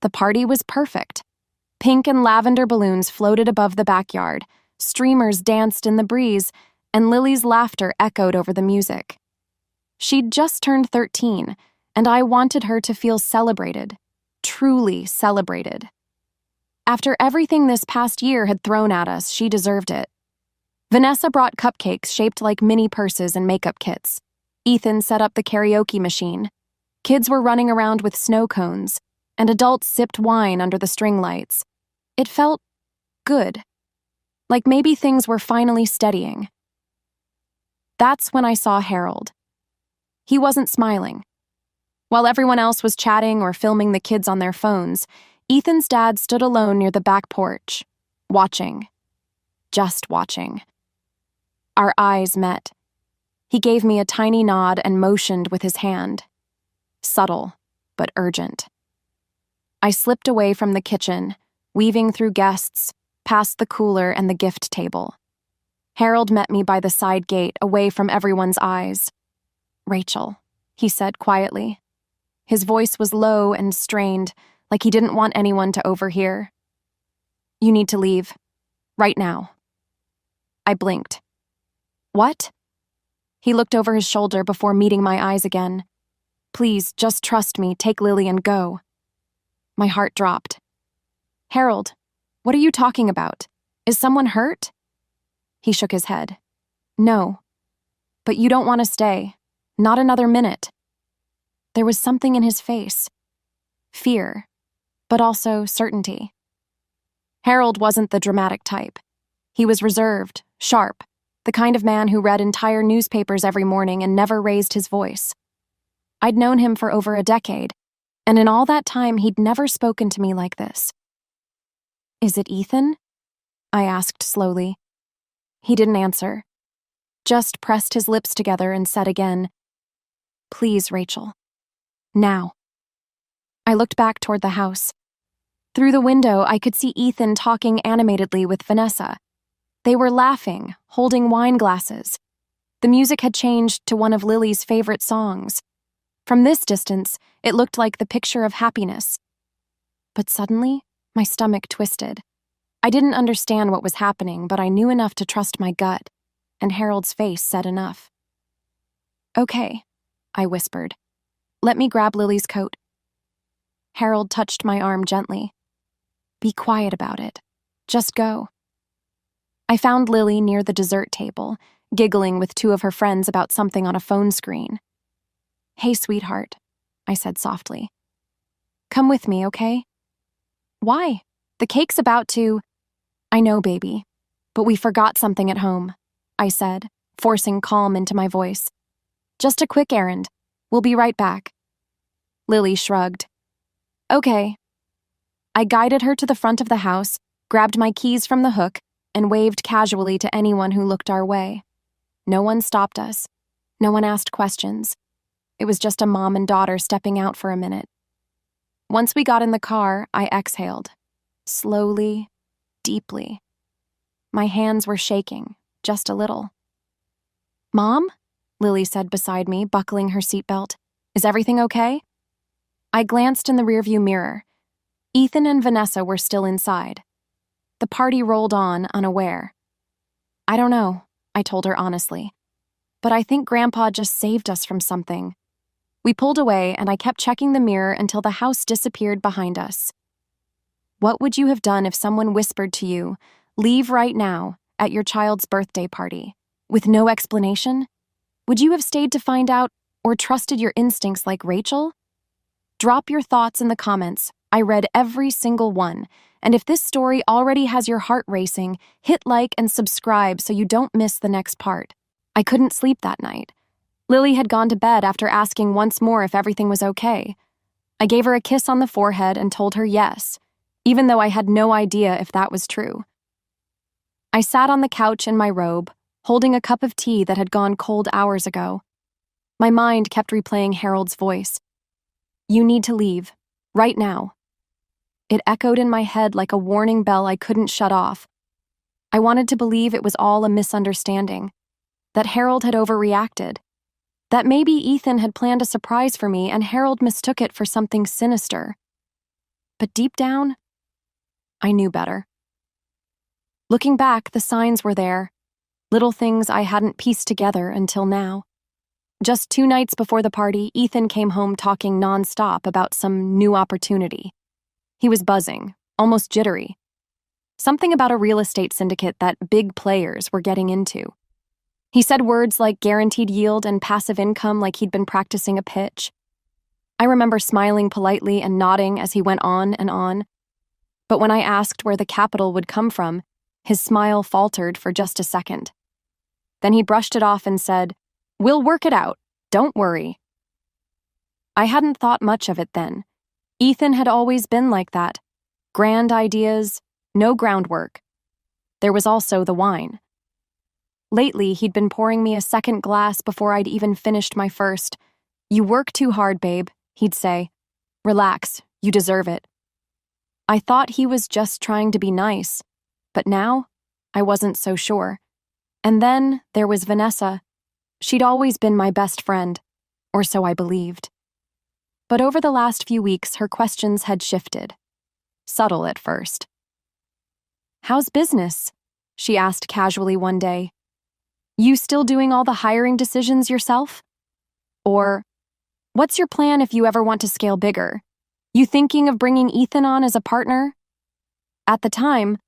The party was perfect. Pink and lavender balloons floated above the backyard, streamers danced in the breeze, and Lily's laughter echoed over the music. She'd just turned 13, and I wanted her to feel celebrated, truly celebrated. After everything this past year had thrown at us, she deserved it. Vanessa brought cupcakes shaped like mini purses and makeup kits. Ethan set up the karaoke machine. Kids were running around with snow cones, and adults sipped wine under the string lights. It felt good, like maybe things were finally steadying. That's when I saw Harold. He wasn't smiling. While everyone else was chatting or filming the kids on their phones, Ethan's dad stood alone near the back porch, watching. Just watching. Our eyes met. He gave me a tiny nod and motioned with his hand. Subtle, but urgent. I slipped away from the kitchen, weaving through guests, past the cooler and the gift table. Harold met me by the side gate, away from everyone's eyes. "Rachel," he said quietly. His voice was low and strained, like he didn't want anyone to overhear. "You need to leave. Right now." I blinked. "What?" He looked over his shoulder before meeting my eyes again. "Please, just trust me, take Lily and go." My heart dropped. "Harold, what are you talking about? Is someone hurt?" He shook his head. "No. But you don't want to stay. Not another minute." There was something in his face. Fear, but also certainty. Harold wasn't the dramatic type. He was reserved, sharp, the kind of man who read entire newspapers every morning and never raised his voice. I'd known him for over a decade, and in all that time he'd never spoken to me like this. "Is it Ethan?" I asked slowly. He didn't answer, just pressed his lips together and said again, "Please, Rachel. Now." I looked back toward the house. Through the window, I could see Ethan talking animatedly with Vanessa. They were laughing, holding wine glasses. The music had changed to one of Lily's favorite songs. From this distance, it looked like the picture of happiness. But suddenly, my stomach twisted. I didn't understand what was happening, but I knew enough to trust my gut, and Harold's face said enough. "Okay," I whispered. "Let me grab Lily's coat." Harold touched my arm gently. "Be quiet about it. Just go." I found Lily near the dessert table, giggling with two of her friends about something on a phone screen. "Hey, sweetheart," I said softly. "Come with me, okay?" "Why? The cake's about to—" "I know, baby, but we forgot something at home," I said, forcing calm into my voice. "Just a quick errand. We'll be right back." Lily shrugged. "Okay." I guided her to the front of the house, grabbed my keys from the hook, and waved casually to anyone who looked our way. No one stopped us. No one asked questions. It was just a mom and daughter stepping out for a minute. Once we got in the car, I exhaled. Slowly, deeply. My hands were shaking, just a little. "Mom?" Lily said beside me, buckling her seatbelt. "Is everything okay?" I glanced in the rearview mirror. Ethan and Vanessa were still inside. The party rolled on, unaware. "I don't know," I told her honestly. "But I think Grandpa just saved us from something." We pulled away, and I kept checking the mirror until the house disappeared behind us. What would you have done if someone whispered to you, "Leave right now," at your child's birthday party, with no explanation? Would you have stayed to find out, or trusted your instincts like Rachel? Drop your thoughts in the comments. I read every single one, and if this story already has your heart racing, hit like and subscribe so you don't miss the next part. I couldn't sleep that night. Lily had gone to bed after asking once more if everything was okay. I gave her a kiss on the forehead and told her yes, even though I had no idea if that was true. I sat on the couch in my robe, holding a cup of tea that had gone cold hours ago. My mind kept replaying Harold's voice. "You need to leave, right now." It echoed in my head like a warning bell I couldn't shut off. I wanted to believe it was all a misunderstanding, that Harold had overreacted, that maybe Ethan had planned a surprise for me and Harold mistook it for something sinister. But deep down, I knew better. Looking back, the signs were there, little things I hadn't pieced together until now. Just 2 nights before the party, Ethan came home talking nonstop about some new opportunity. He was buzzing, almost jittery. Something about a real estate syndicate that big players were getting into. He said words like guaranteed yield and passive income like he'd been practicing a pitch. I remember smiling politely and nodding as he went on and on. But when I asked where the capital would come from, his smile faltered for just a second. Then he brushed it off and said, "We'll work it out. Don't worry." I hadn't thought much of it then. Ethan had always been like that. Grand ideas, no groundwork. There was also the wine. Lately, he'd been pouring me a second glass before I'd even finished my first. "You work too hard, babe," he'd say. "Relax, you deserve it." I thought he was just trying to be nice, but now I wasn't so sure. And then there was Vanessa. She'd always been my best friend, or so I believed. But over the last few weeks, her questions had shifted. Subtle at first. "How's business?" she asked casually one day. "You still doing all the hiring decisions yourself?" Or, "What's your plan if you ever want to scale bigger? You thinking of bringing Ethan on as a partner?" At the time,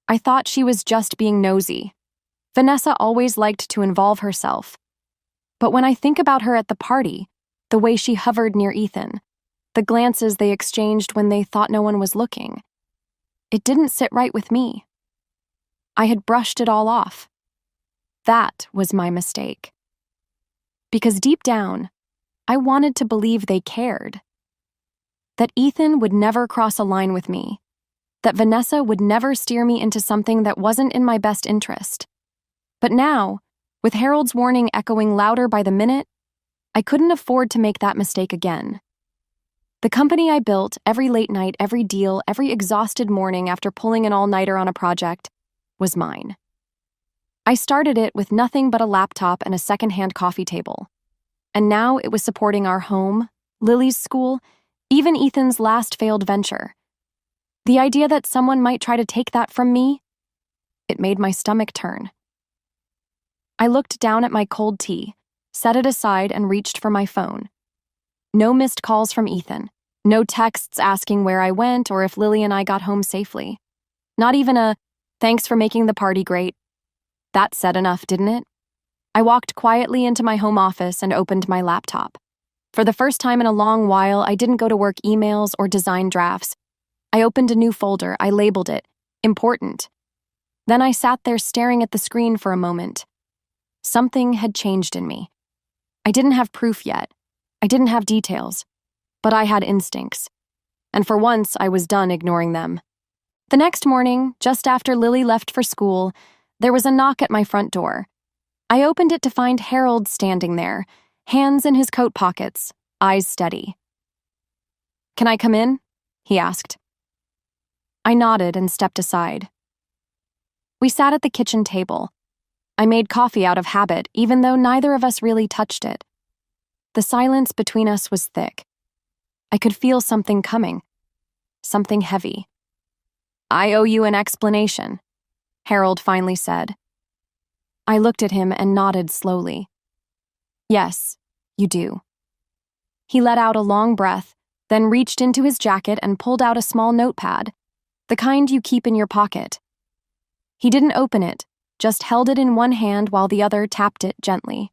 I thought she was just being nosy. Vanessa always liked to involve herself. But when I think about her at the party, the way she hovered near Ethan, the glances they exchanged when they thought no one was looking, it didn't sit right with me. I had brushed it all off. That was my mistake. Because deep down, I wanted to believe they cared. That Ethan would never cross a line with me. That Vanessa would never steer me into something that wasn't in my best interest. But now, with Harold's warning echoing louder by the minute, I couldn't afford to make that mistake again. The company I built, every late night, every deal, every exhausted morning after pulling an all-nighter on a project, was mine. I started it with nothing but a laptop and a second-hand coffee table. And now it was supporting our home, Lily's school, even Ethan's last failed venture. The idea that someone might try to take that from me, it made my stomach turn. I looked down at my cold tea, set it aside, and reached for my phone. No missed calls from Ethan. No texts asking where I went or if Lily and I got home safely. Not even a, "Thanks for making the party great." That said enough, didn't it? I walked quietly into my home office and opened my laptop. For the first time in a long while, I didn't go to work emails or design drafts. I opened a new folder. I labeled it, "Important." Then I sat there staring at the screen for a moment. Something had changed in me. I didn't have proof yet. I didn't have details. But I had instincts. And for once, I was done ignoring them. The next morning, just after Lily left for school, there was a knock at my front door. I opened it to find Harold standing there, hands in his coat pockets, eyes steady. "Can I come in?" he asked. I nodded and stepped aside. We sat at the kitchen table. I made coffee out of habit, even though neither of us really touched it. The silence between us was thick. I could feel something coming. Something heavy. "I owe you an explanation," Harold finally said. I looked at him and nodded slowly. "Yes, you do." He let out a long breath, then reached into his jacket and pulled out a small notepad, the kind you keep in your pocket. He didn't open it, just held it in one hand while the other tapped it gently.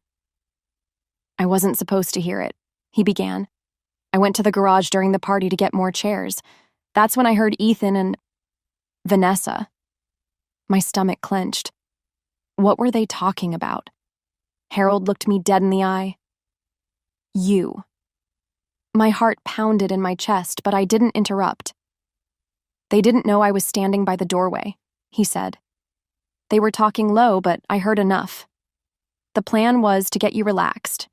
"I wasn't supposed to hear it," he began. "I went to the garage during the party to get more chairs. That's when I heard Ethan and Vanessa." My stomach clenched. What were they talking about? Harold looked me dead in the eye. "You." My heart pounded in my chest, but I didn't interrupt. "They didn't know I was standing by the doorway," he said. "They were talking low, but I heard enough. The plan was to get you relaxed,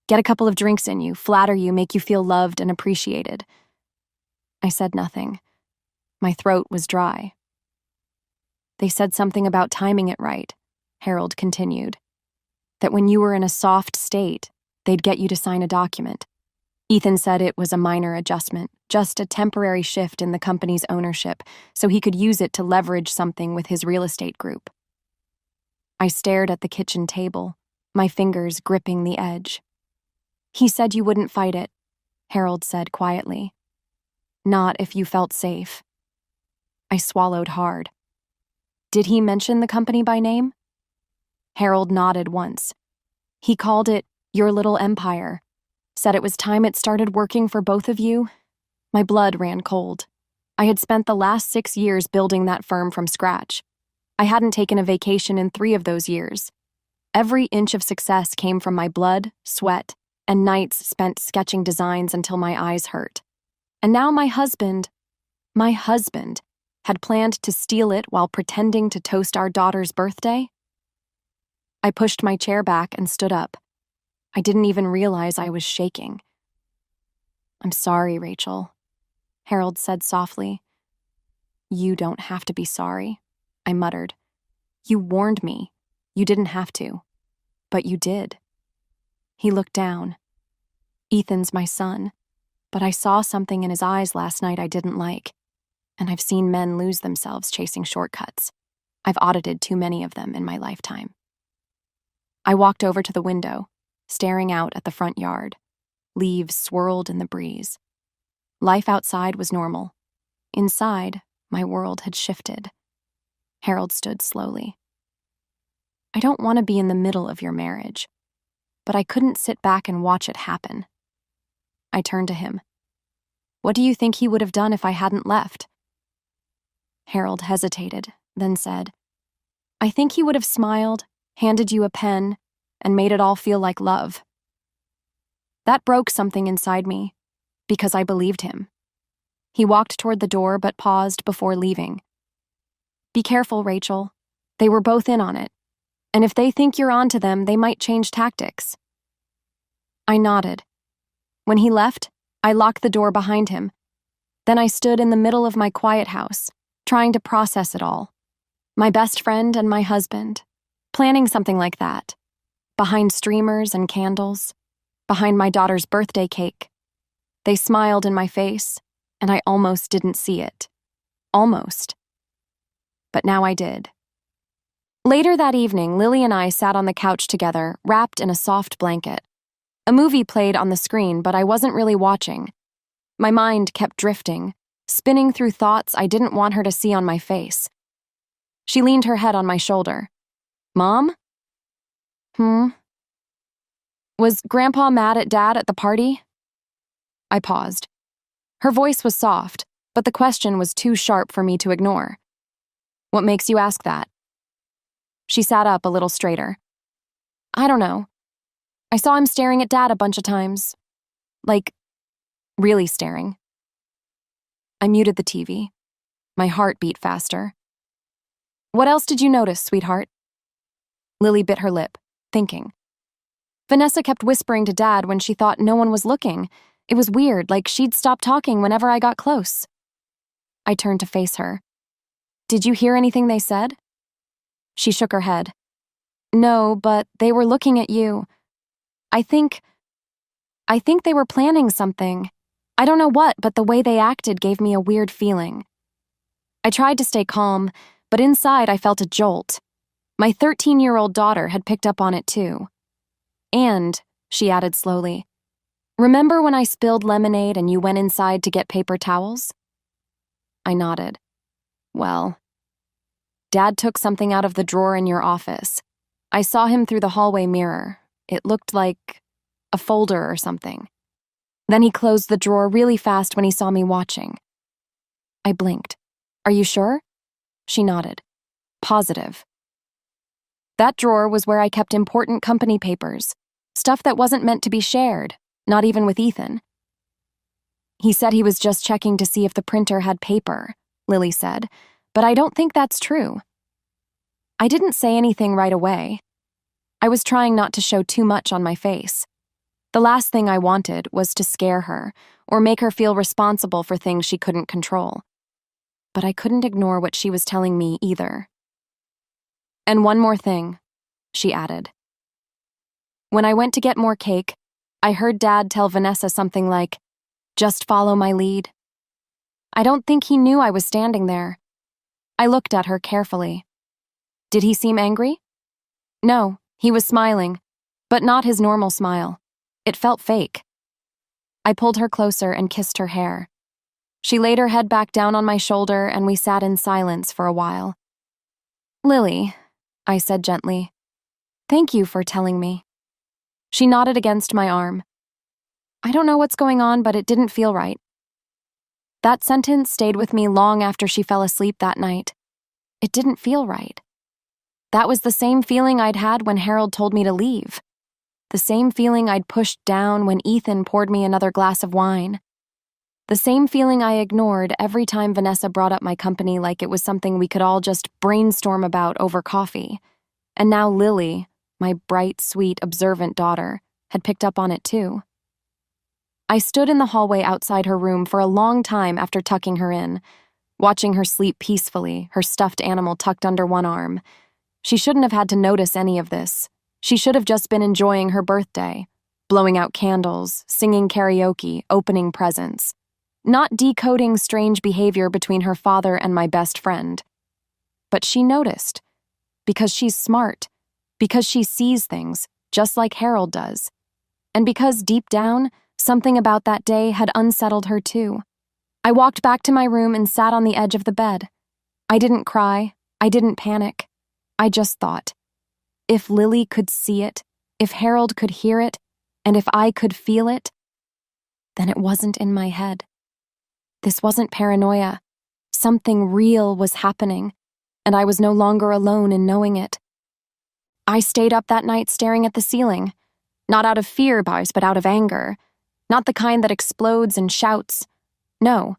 get a couple of drinks in you, flatter you, make you feel loved and appreciated." I said nothing. My throat was dry. "They said something about timing it right," Harold continued. "That when you were in a soft state, they'd get you to sign a document. Ethan said it was a minor adjustment, just a temporary shift in the company's ownership, so he could use it to leverage something with his real estate group. I stared at the kitchen table, my fingers gripping the edge. He said you wouldn't fight it, Harold said quietly. Not if you felt safe. I swallowed hard. Did he mention the company by name? Harold nodded once. He called it your little empire, said it was time it started working for both of you. My blood ran cold. I had spent the last 6 years building that firm from scratch. I hadn't taken a vacation in 3 of those years. Every inch of success came from my blood, sweat, and nights spent sketching designs until my eyes hurt. And now my husband, had planned to steal it while pretending to toast our daughter's birthday? I pushed my chair back and stood up. I didn't even realize I was shaking. I'm sorry, Rachel, Harold said softly. You don't have to be sorry, I muttered. You warned me. You didn't have to. But you did. He looked down. Ethan's my son, but I saw something in his eyes last night I didn't like. And I've seen men lose themselves chasing shortcuts. I've audited too many of them in my lifetime. I walked over to the window, staring out at the front yard. Leaves swirled in the breeze. Life outside was normal. Inside, my world had shifted. Harold stood slowly. I don't want to be in the middle of your marriage, but I couldn't sit back and watch it happen. I turned to him. What do you think he would have done if I hadn't left? Harold hesitated, then said, I think he would have smiled, handed you a pen, and made it all feel like love. That broke something inside me, because I believed him. He walked toward the door but paused before leaving. Be careful, Rachel. They were both in on it. And if they think you're onto them, they might change tactics. I nodded. When he left, I locked the door behind him. Then I stood in the middle of my quiet house, trying to process it all. My best friend and my husband. Planning something like that. Behind streamers and candles. Behind my daughter's birthday cake. They smiled in my face, and I almost didn't see it. Almost. But now I did. Later that evening, Lily and I sat on the couch together, wrapped in a soft blanket. A movie played on the screen, but I wasn't really watching. My mind kept drifting, spinning through thoughts I didn't want her to see on my face. She leaned her head on my shoulder. Mom? Was Grandpa mad at Dad at the party? I paused. Her voice was soft, but the question was too sharp for me to ignore. What makes you ask that? She sat up a little straighter. I don't know. I saw him staring at Dad a bunch of times. Like, really staring. I muted the TV. My heart beat faster. What else did you notice, sweetheart? Lily bit her lip, thinking. Vanessa kept whispering to Dad when she thought no one was looking. It was weird, like she'd stop talking whenever I got close. I turned to face her. Did you hear anything they said? She shook her head. No, but they were looking at you. I think they were planning something. I don't know what, but the way they acted gave me a weird feeling. I tried to stay calm, but inside I felt a jolt. My 13-year-old daughter had picked up on it too. And, she added slowly, remember when I spilled lemonade and you went inside to get paper towels? I nodded. Well, Dad took something out of the drawer in your office. I saw him through the hallway mirror. It looked like a folder or something. Then he closed the drawer really fast when he saw me watching. I blinked. Are you sure? She nodded. Positive. That drawer was where I kept important company papers, stuff that wasn't meant to be shared, not even with Ethan. He said he was just checking to see if the printer had paper, Lily said, but I don't think that's true. I didn't say anything right away. I was trying not to show too much on my face. The last thing I wanted was to scare her or make her feel responsible for things she couldn't control. But I couldn't ignore what she was telling me either. And one more thing, she added. When I went to get more cake, I heard Dad tell Vanessa something like, "Just follow my lead." I don't think he knew I was standing there. I looked at her carefully. Did he seem angry? No, he was smiling, but not his normal smile. It felt fake. I pulled her closer and kissed her hair. She laid her head back down on my shoulder and we sat in silence for a while. "Lily," I said gently, "thank you for telling me." She nodded against my arm. "I don't know what's going on, but it didn't feel right." That sentence stayed with me long after she fell asleep that night. It didn't feel right. That was the same feeling I'd had when Harold told me to leave. The same feeling I'd pushed down when Ethan poured me another glass of wine. The same feeling I ignored every time Vanessa brought up my company like it was something we could all just brainstorm about over coffee. And now Lily, my bright, sweet, observant daughter, had picked up on it too. I stood in the hallway outside her room for a long time after tucking her in, watching her sleep peacefully, her stuffed animal tucked under one arm. She shouldn't have had to notice any of this. She should have just been enjoying her birthday, blowing out candles, singing karaoke, opening presents, not decoding strange behavior between her father and my best friend. But she noticed, because she's smart, because she sees things, just like Harold does, and because deep down, something about that day had unsettled her too. I walked back to my room and sat on the edge of the bed. I didn't cry, I didn't panic. I just thought, if Lily could see it, if Harold could hear it, and if I could feel it, then it wasn't in my head. This wasn't paranoia. Something real was happening, and I was no longer alone in knowing it. I stayed up that night staring at the ceiling, not out of fear, but out of anger. Not the kind that explodes and shouts. No,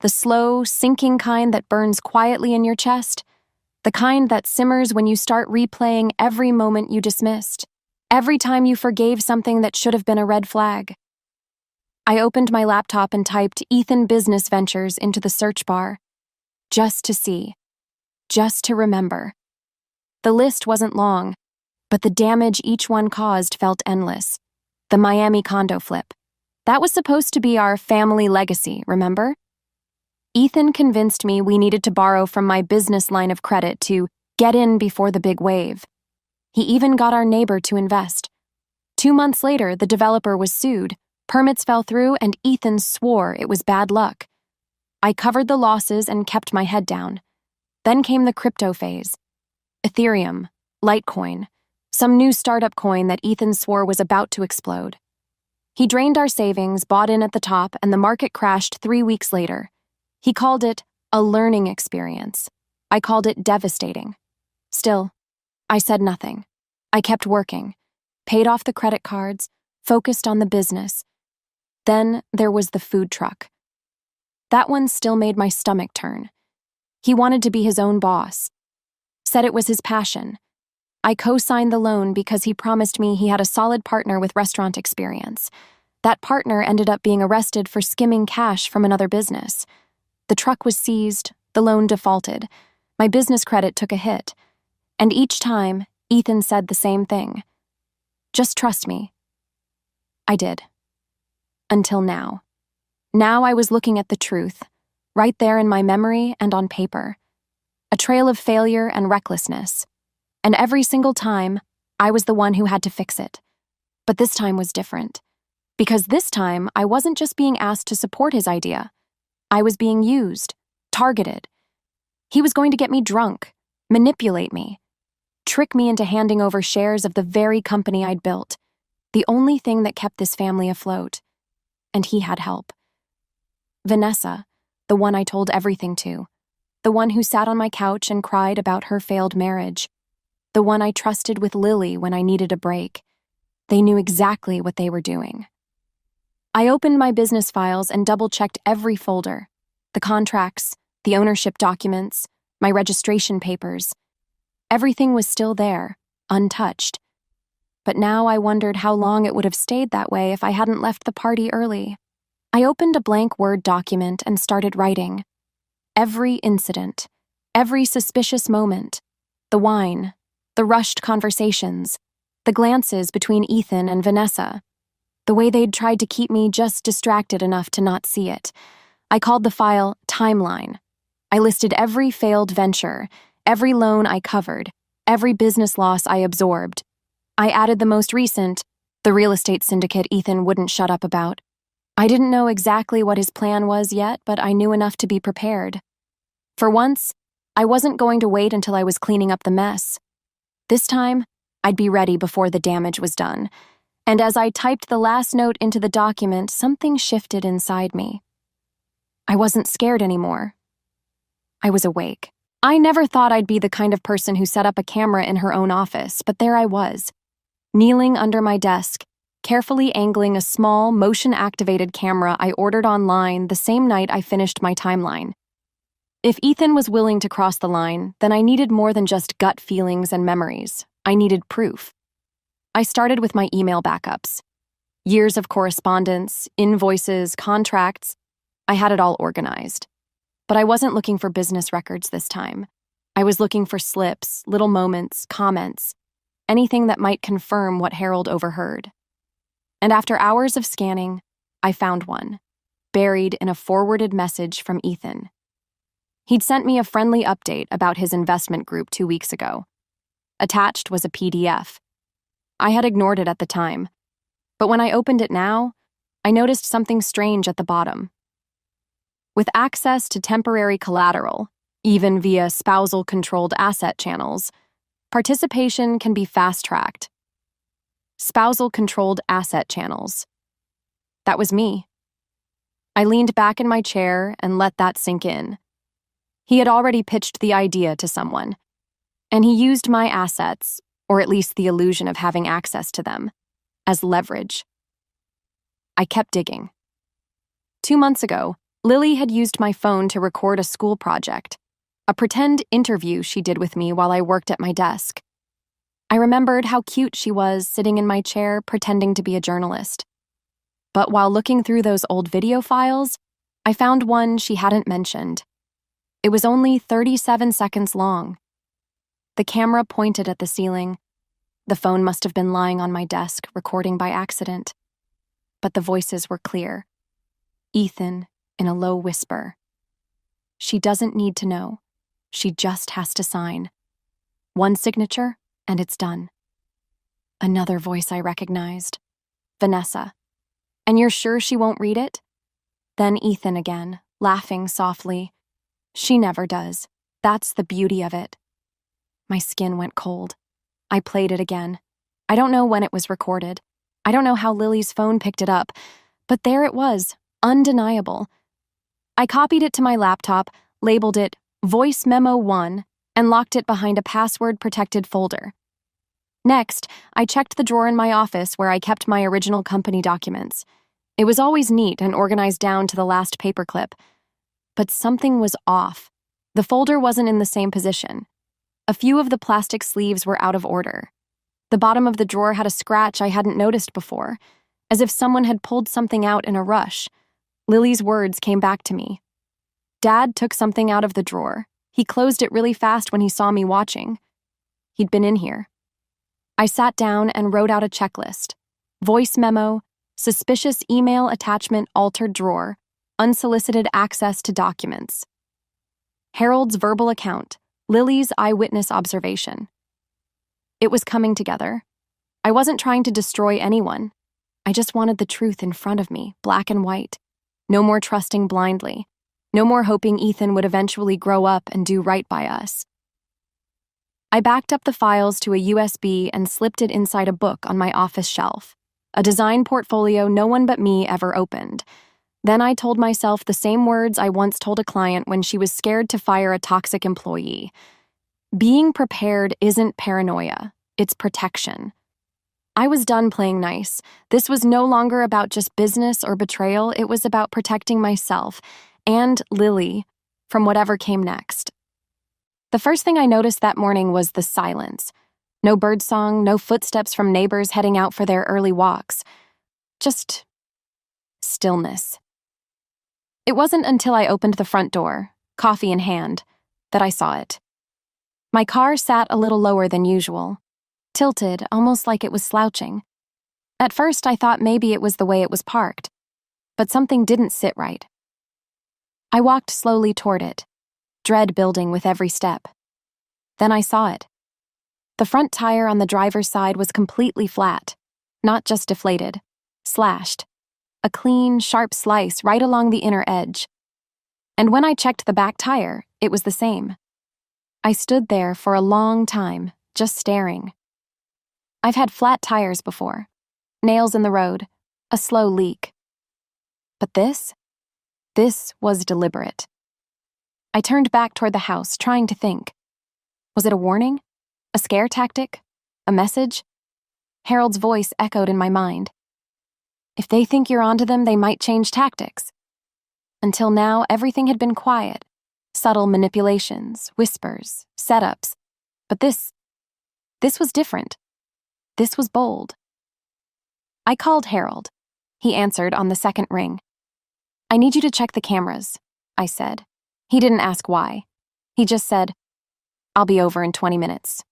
the slow, sinking kind that burns quietly in your chest. The kind that simmers when you start replaying every moment you dismissed, every time you forgave something that should have been a red flag. I opened my laptop and typed Ethan Business Ventures into the search bar. Just to see. Just to remember. The list wasn't long, but the damage each one caused felt endless. The Miami condo flip. That was supposed to be our family legacy, remember? Ethan convinced me we needed to borrow from my business line of credit to get in before the big wave. He even got our neighbor to invest. 2 months later, the developer was sued, permits fell through, and Ethan swore it was bad luck. I covered the losses and kept my head down. Then came the crypto phase. Ethereum, Litecoin, some new startup coin that Ethan swore was about to explode. He drained our savings, bought in at the top, and the market crashed 3 weeks later. He called it a learning experience. I called it devastating. Still, I said nothing. I kept working, paid off the credit cards, focused on the business. Then there was the food truck. That one still made my stomach turn. He wanted to be his own boss. Said it was his passion. I co-signed the loan because he promised me he had a solid partner with restaurant experience. That partner ended up being arrested for skimming cash from another business. The truck was seized, the loan defaulted. My business credit took a hit. And each time, Ethan said the same thing. Just trust me. I did. Until now. Now I was looking at the truth, right there in my memory and on paper. A trail of failure and recklessness. And every single time, I was the one who had to fix it. But this time was different. Because this time, I wasn't just being asked to support his idea. I was being used, targeted. He was going to get me drunk, manipulate me, trick me into handing over shares of the very company I'd built, the only thing that kept this family afloat. And he had help. Vanessa, the one I told everything to, the one who sat on my couch and cried about her failed marriage, the one I trusted with Lily when I needed a break. They knew exactly what they were doing. I opened my business files and double-checked every folder, the contracts, the ownership documents, my registration papers. Everything was still there, untouched. But now I wondered how long it would have stayed that way if I hadn't left the party early. I opened a blank Word document and started writing. Every incident, every suspicious moment, the wine, the rushed conversations, the glances between Ethan and Vanessa. The way they'd tried to keep me just distracted enough to not see it. I called the file Timeline. I listed every failed venture, every loan I covered, every business loss I absorbed. I added the most recent, the real estate syndicate Ethan wouldn't shut up about. I didn't know exactly what his plan was yet, but I knew enough to be prepared. For once, I wasn't going to wait until I was cleaning up the mess. This time, I'd be ready before the damage was done. And as I typed the last note into the document, something shifted inside me. I wasn't scared anymore. I was awake. I never thought I'd be the kind of person who set up a camera in her own office, but there I was, kneeling under my desk, carefully angling a small, motion-activated camera I ordered online the same night I finished my timeline. If Ethan was willing to cross the line, then I needed more than just gut feelings and memories. I needed proof. I started with my email backups. Years of correspondence, invoices, contracts. I had it all organized. But I wasn't looking for business records this time. I was looking for slips, little moments, comments, anything that might confirm what Harold overheard. And after hours of scanning, I found one, buried in a forwarded message from Ethan. He'd sent me a friendly update about his investment group 2 weeks ago. Attached was a PDF. I had ignored it at the time, but when I opened it now, I noticed something strange at the bottom. With access to temporary collateral, even via spousal-controlled asset channels, participation can be fast-tracked. Spousal-controlled asset channels. That was me. I leaned back in my chair and let that sink in. He had already pitched the idea to someone, and he used my assets, or at least the illusion of having access to them, as leverage. I kept digging. 2 months ago, Lily had used my phone to record a school project, a pretend interview she did with me while I worked at my desk. I remembered how cute she was sitting in my chair pretending to be a journalist. But while looking through those old video files, I found one she hadn't mentioned. It was only 37 seconds long. The camera pointed at the ceiling. The phone must have been lying on my desk, recording by accident. But the voices were clear. Ethan, in a low whisper. She doesn't need to know. She just has to sign. One signature, and it's done. Another voice I recognized. Vanessa. And you're sure she won't read it? Then Ethan again, laughing softly. She never does. That's the beauty of it. My skin went cold. I played it again. I don't know when it was recorded. I don't know how Lily's phone picked it up, but there it was, undeniable. I copied it to my laptop, labeled it Voice Memo 1, and locked it behind a password-protected folder. Next, I checked the drawer in my office where I kept my original company documents. It was always neat and organized down to the last paperclip. But something was off. The folder wasn't in the same position. A few of the plastic sleeves were out of order. The bottom of the drawer had a scratch I hadn't noticed before, as if someone had pulled something out in a rush. Lily's words came back to me. Dad took something out of the drawer. He closed it really fast when he saw me watching. He'd been in here. I sat down and wrote out a checklist. Voice memo, suspicious email attachment altered drawer, unsolicited access to documents. Harold's verbal account, Lily's eyewitness observation. It was coming together. I wasn't trying to destroy anyone. I just wanted the truth in front of me, black and white. No more trusting blindly. No more hoping Ethan would eventually grow up and do right by us. I backed up the files to a USB and slipped it inside a book on my office shelf, a design portfolio no one but me ever opened. Then I told myself the same words I once told a client when she was scared to fire a toxic employee. Being prepared isn't paranoia, it's protection. I was done playing nice. This was no longer about just business or betrayal, it was about protecting myself and Lily from whatever came next. The first thing I noticed that morning was the silence. No birdsong, no footsteps from neighbors heading out for their early walks. Just stillness. It wasn't until I opened the front door, coffee in hand, that I saw it. My car sat a little lower than usual, tilted almost like it was slouching. At first, I thought maybe it was the way it was parked, but something didn't sit right. I walked slowly toward it, dread building with every step. Then I saw it. The front tire on the driver's side was completely flat, not just deflated, slashed. A clean, sharp slice right along the inner edge. And when I checked the back tire, it was the same. I stood there for a long time, just staring. I've had flat tires before, nails in the road, a slow leak. But this was deliberate. I turned back toward the house, trying to think. Was it a warning? A scare tactic? A message? Harold's voice echoed in my mind. If they think you're onto them, they might change tactics. Until now, everything had been quiet. Subtle manipulations, whispers, setups. But this was different. This was bold. I called Harold. He answered on the second ring. I need you to check the cameras, I said. He didn't ask why. He just said, I'll be over in 20 minutes.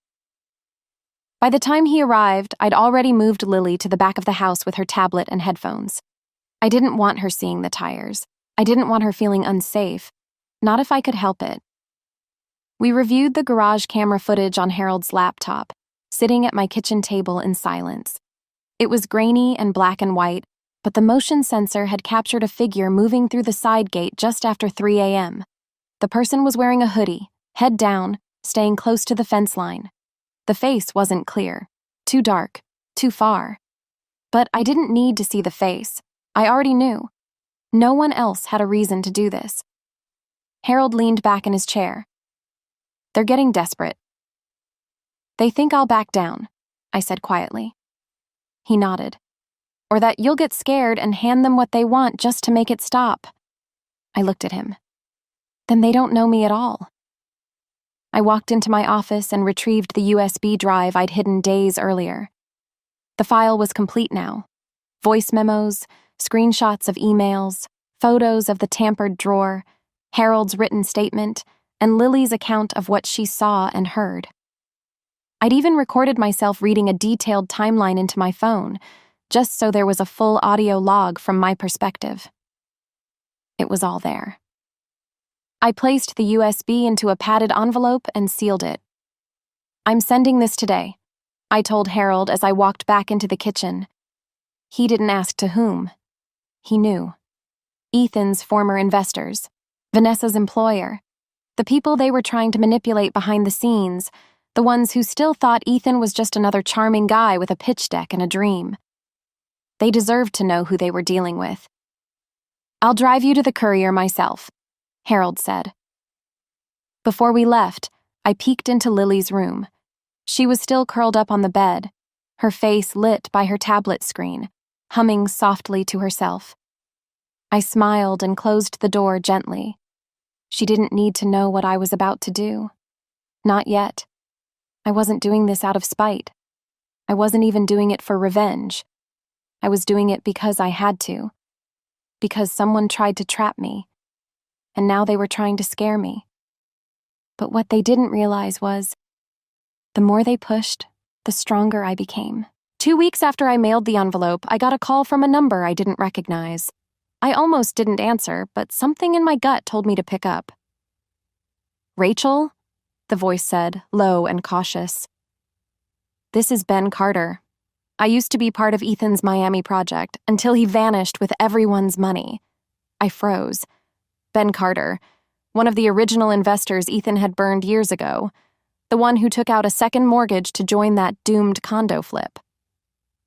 By the time he arrived, I'd already moved Lily to the back of the house with her tablet and headphones. I didn't want her seeing the tires. I didn't want her feeling unsafe, not if I could help it. We reviewed the garage camera footage on Harold's laptop, sitting at my kitchen table in silence. It was grainy and black and white, but the motion sensor had captured a figure moving through the side gate just after 3 a.m. The person was wearing a hoodie, head down, staying close to the fence line. The face wasn't clear, too dark, too far. But I didn't need to see the face. I already knew. No one else had a reason to do this. Harold leaned back in his chair. They're getting desperate. They think I'll back down, I said quietly. He nodded. Or that you'll get scared and hand them what they want just to make it stop. I looked at him. Then they don't know me at all. I walked into my office and retrieved the USB drive I'd hidden days earlier. The file was complete now. Voice memos, screenshots of emails, photos of the tampered drawer, Harold's written statement, and Lily's account of what she saw and heard. I'd even recorded myself reading a detailed timeline into my phone, just so there was a full audio log from my perspective. It was all there. I placed the USB into a padded envelope and sealed it. I'm sending this today, I told Harold as I walked back into the kitchen. He didn't ask to whom. He knew. Ethan's former investors, Vanessa's employer, the people they were trying to manipulate behind the scenes, the ones who still thought Ethan was just another charming guy with a pitch deck and a dream. They deserved to know who they were dealing with. I'll drive you to the courier myself, Harold said. Before we left, I peeked into Lily's room. She was still curled up on the bed, her face lit by her tablet screen, humming softly to herself. I smiled and closed the door gently. She didn't need to know what I was about to do. Not yet. I wasn't doing this out of spite. I wasn't even doing it for revenge. I was doing it because I had to. Because someone tried to trap me. And now they were trying to scare me. But what they didn't realize was, the more they pushed, the stronger I became. 2 weeks after I mailed the envelope, I got a call from a number I didn't recognize. I almost didn't answer, but something in my gut told me to pick up. Rachel? The voice said, low and cautious. This is Ben Carter. I used to be part of Ethan's Miami project until he vanished with everyone's money. I froze. Ben Carter, one of the original investors Ethan had burned years ago, the one who took out a second mortgage to join that doomed condo flip.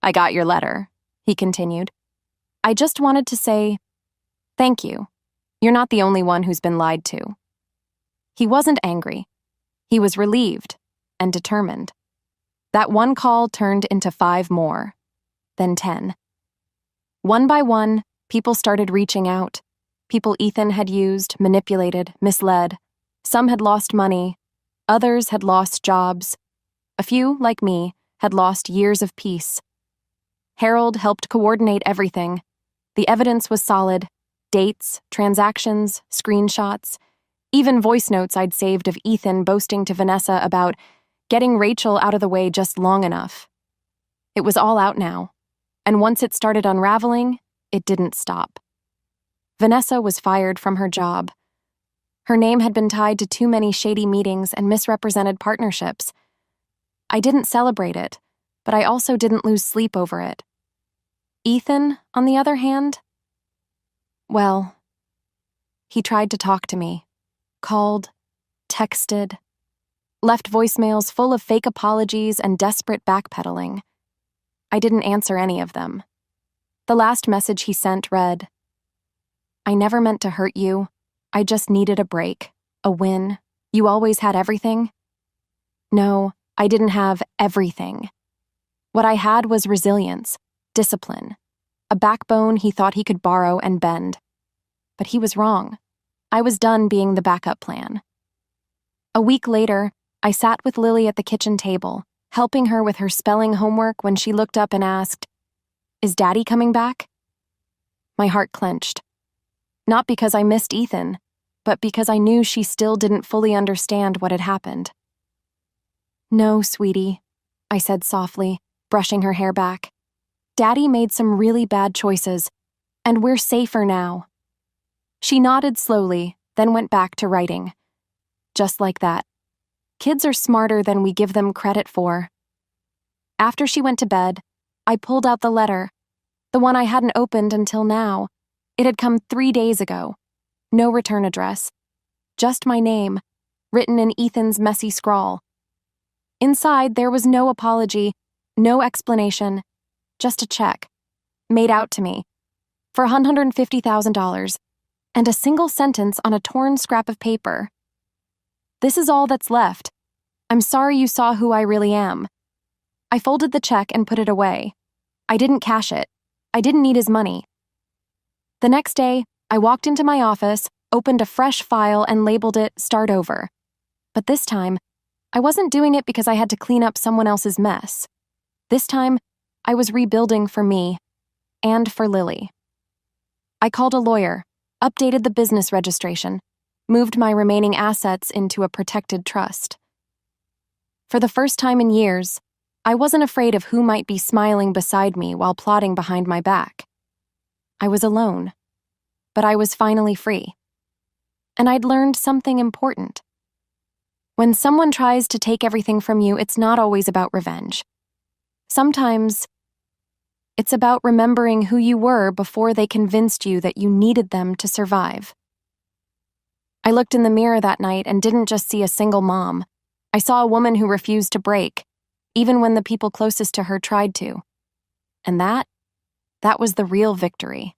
I got your letter, he continued. I just wanted to say, thank you. You're not the only one who's been lied to. He wasn't angry. He was relieved and determined. That one call turned into 5 more, then 10. One by one, people started reaching out. People Ethan had used, manipulated, misled. Some had lost money. Others had lost jobs. A few, like me, had lost years of peace. Harold helped coordinate everything. The evidence was solid. Dates, transactions, screenshots, even voice notes I'd saved of Ethan boasting to Vanessa about getting Rachel out of the way just long enough. It was all out now, and once it started unraveling, it didn't stop. Vanessa was fired from her job. Her name had been tied to too many shady meetings and misrepresented partnerships. I didn't celebrate it, but I also didn't lose sleep over it. Ethan, on the other hand, well, he tried to talk to me, called, texted, left voicemails full of fake apologies and desperate backpedaling. I didn't answer any of them. The last message he sent read, "I never meant to hurt you. I just needed a break, a win. You always had everything." No, I didn't have everything. What I had was resilience, discipline, a backbone he thought he could borrow and bend. But he was wrong. I was done being the backup plan. A week later, I sat with Lily at the kitchen table, helping her with her spelling homework when she looked up and asked, "Is Daddy coming back?" My heart clenched. Not because I missed Ethan, but because I knew she still didn't fully understand what had happened. "No, sweetie," I said softly, brushing her hair back. "Daddy made some really bad choices, and we're safer now." She nodded slowly, then went back to writing. Just like that. Kids are smarter than we give them credit for. After she went to bed, I pulled out the letter, the one I hadn't opened until now. It had come 3 days ago. No return address. Just my name, written in Ethan's messy scrawl. Inside, there was no apology, no explanation, just a check, made out to me, for $150,000, and a single sentence on a torn scrap of paper. "This is all that's left. I'm sorry you saw who I really am." I folded the check and put it away. I didn't cash it. I didn't need his money. The next day, I walked into my office, opened a fresh file, and labeled it "Start Over." But this time, I wasn't doing it because I had to clean up someone else's mess. This time, I was rebuilding for me and for Lily. I called a lawyer, updated the business registration, moved my remaining assets into a protected trust. For the first time in years, I wasn't afraid of who might be smiling beside me while plotting behind my back. I was alone, but I was finally free. And I'd learned something important. When someone tries to take everything from you, it's not always about revenge. Sometimes, it's about remembering who you were before they convinced you that you needed them to survive. I looked in the mirror that night and didn't just see a single mom. I saw a woman who refused to break, even when the people closest to her tried to. And that was the real victory.